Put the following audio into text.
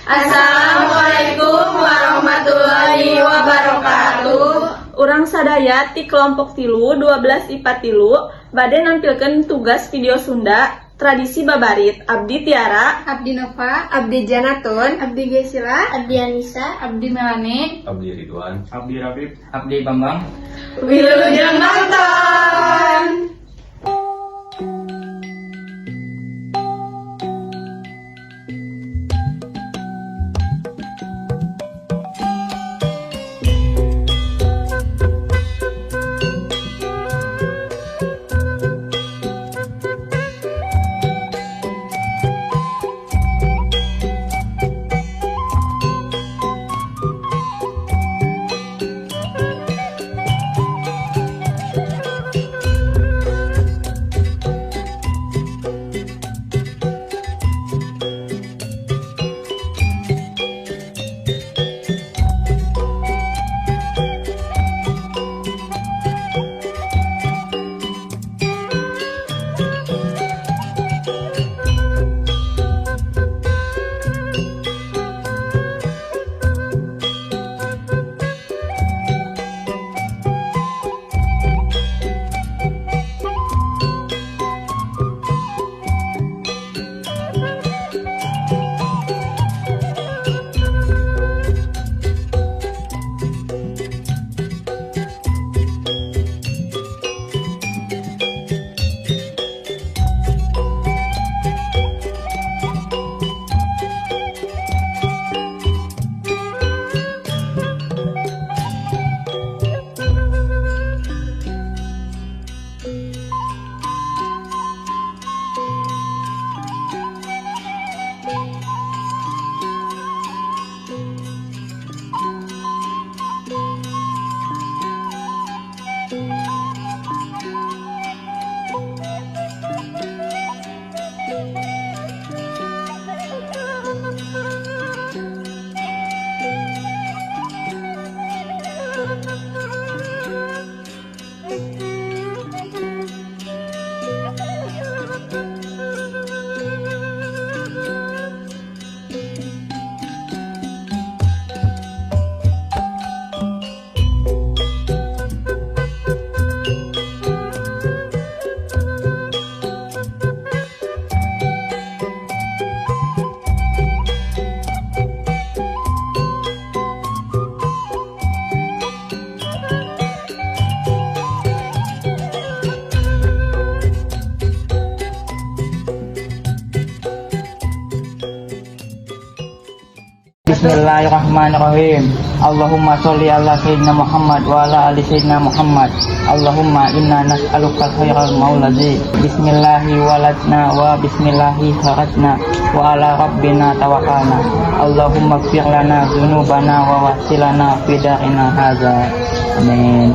Assalamualaikum warahmatullahi wabarakatuh. Urang sadaya ti kelompok 3 12 IPA 3 bade nampilkeun tugas video Sunda tradisi babarit. Abdi Tiara, Abdi Nova, Abdi Janatun, Abdi Gesila, Abdi Anissa, Abdi Melani, Abdi Ridwan, Abdi Rafif, Abdi Bambang. Wilujeng nonton. Bismillahirrahmanirrahim. Allahumma sholli ala sayyidina Muhammad wa ala ali sayyidina Muhammad. Allahumma inna nas'aluka khairal maulazi. Bismillahi waladna wa bismillahi kharajna wa ala rabbina tawakkalna. Allahumma ighfir lana dzunubana wa wasilana fi darina hadza. Amin.